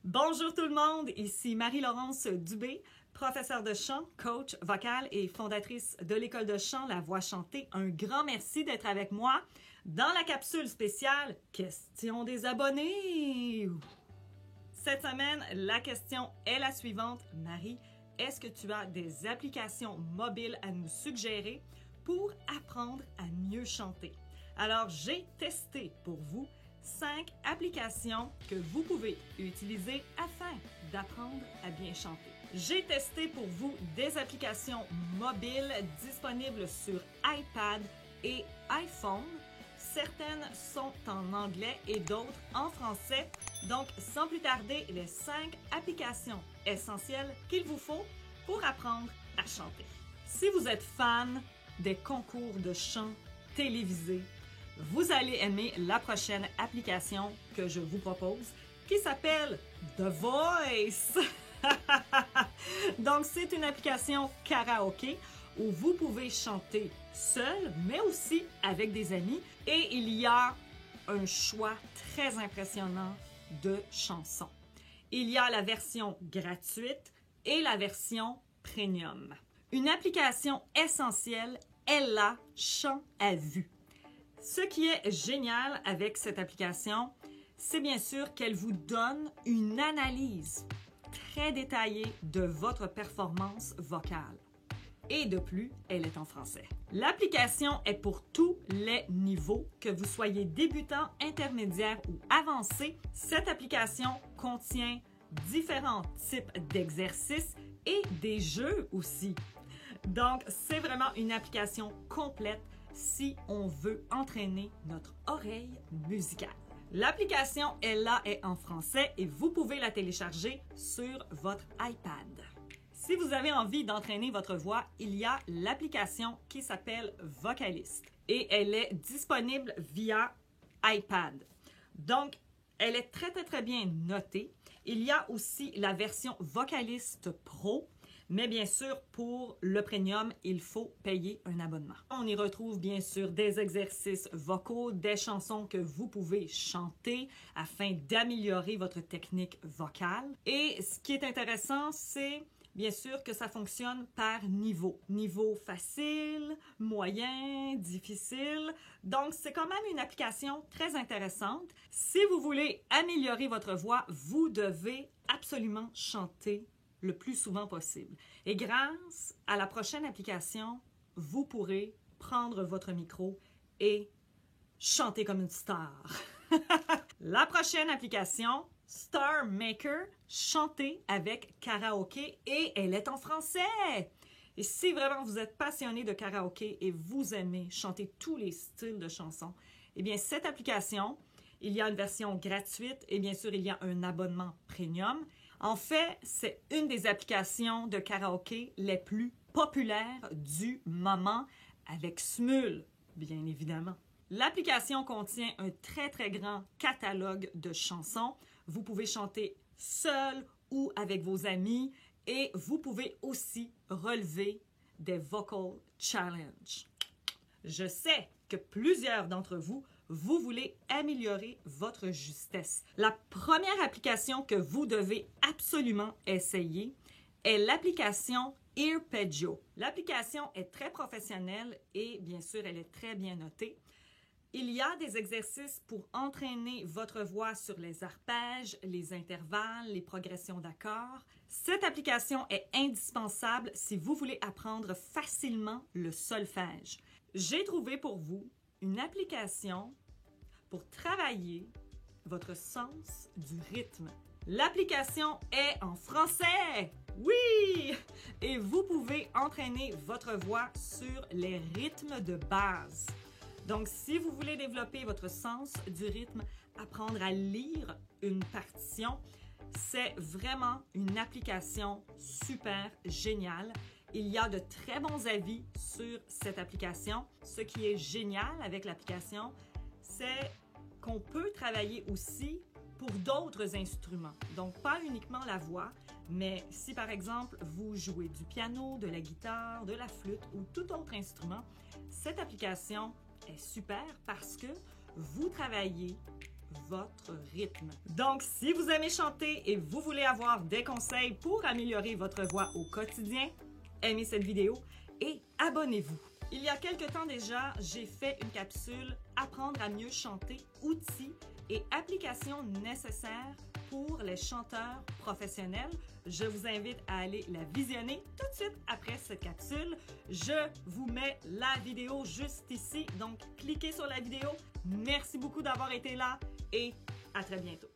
Bonjour tout le monde, ici Marie-Laurence Dubé, professeure de chant, coach vocal et fondatrice de l'école de chant La Voix chantée. Un grand merci d'être avec moi dans la capsule spéciale Question des abonnés. Cette semaine, la question est la suivante. Marie, est-ce que tu as des applications mobiles à nous suggérer pour apprendre à mieux chanter? Alors, j'ai testé pour vous 5 applications que vous pouvez utiliser afin d'apprendre à bien chanter. J'ai testé pour vous des applications mobiles disponibles sur iPad et iPhone. Certaines sont en anglais et d'autres en français. Donc, sans plus tarder, les 5 applications essentielles qu'il vous faut pour apprendre à chanter. Si vous êtes fan des concours de chant télévisés, vous allez aimer la prochaine application que je vous propose qui s'appelle The Voice. Donc, c'est une application karaoké où vous pouvez chanter seul, mais aussi avec des amis. Et il y a un choix très impressionnant de chansons. Il y a la version gratuite et la version premium. Une application essentielle est la chant à vue. Ce qui est génial avec cette application, c'est bien sûr qu'elle vous donne une analyse très détaillée de votre performance vocale. Et de plus, elle est en français. L'application est pour tous les niveaux, que vous soyez débutant, intermédiaire ou avancé. Cette application contient différents types d'exercices et des jeux aussi. Donc, c'est vraiment une application complète si on veut entraîner notre oreille musicale. L'application est en français et vous pouvez la télécharger sur votre iPad. Si vous avez envie d'entraîner votre voix, il y a l'application qui s'appelle Vocalist et elle est disponible via iPad. Donc, elle est très bien notée. Il y a aussi la version Vocalist Pro. Mais bien sûr, pour le premium, il faut payer un abonnement. On y retrouve bien sûr des exercices vocaux, des chansons que vous pouvez chanter afin d'améliorer votre technique vocale. Et ce qui est intéressant, c'est bien sûr que ça fonctionne par niveau. Niveau facile, moyen, difficile. Donc, c'est quand même une application très intéressante. Si vous voulez améliorer votre voix, vous devez absolument chanter le plus souvent possible. Et grâce à la prochaine application, vous pourrez prendre votre micro et chanter comme une star. La prochaine application, Star Maker, chanter avec karaoké et elle est en français. Et si vraiment vous êtes passionné de karaoké et vous aimez chanter tous les styles de chansons, eh bien cette application, il y a une version gratuite et bien sûr il y a un abonnement premium. En fait, c'est une des applications de karaoké les plus populaires du moment avec Smule, bien évidemment. L'application contient un très grand catalogue de chansons. Vous pouvez chanter seul ou avec vos amis et vous pouvez aussi relever des vocal challenges. Je sais que plusieurs d'entre vous voulez améliorer votre justesse. La première application que vous devez absolument essayer est l'application Arpeggio. L'application est très professionnelle et bien sûr, elle est très bien notée. Il y a des exercices pour entraîner votre voix sur les arpèges, les intervalles, les progressions d'accords. Cette application est indispensable si vous voulez apprendre facilement le solfège. J'ai trouvé pour vous une application pour travailler votre sens du rythme. L'application est en français! Oui! Et vous pouvez entraîner votre voix sur les rythmes de base. Donc, si vous voulez développer votre sens du rythme, apprendre à lire une partition, c'est vraiment une application super géniale. Il y a de très bons avis sur cette application. Ce qui est génial avec l'application, c'est qu'on peut travailler aussi pour d'autres instruments. Donc, pas uniquement la voix, mais si par exemple vous jouez du piano, de la guitare, de la flûte ou tout autre instrument, cette application est super parce que vous travaillez votre rythme. Donc, si vous aimez chanter et vous voulez avoir des conseils pour améliorer votre voix au quotidien, aimez cette vidéo et abonnez-vous. Il y a quelque temps déjà, j'ai fait une capsule « Apprendre à mieux chanter, outils et applications nécessaires pour les chanteurs professionnels ». Je vous invite à aller la visionner tout de suite après cette capsule. Je vous mets la vidéo juste ici, donc cliquez sur la vidéo. Merci beaucoup d'avoir été là et à très bientôt.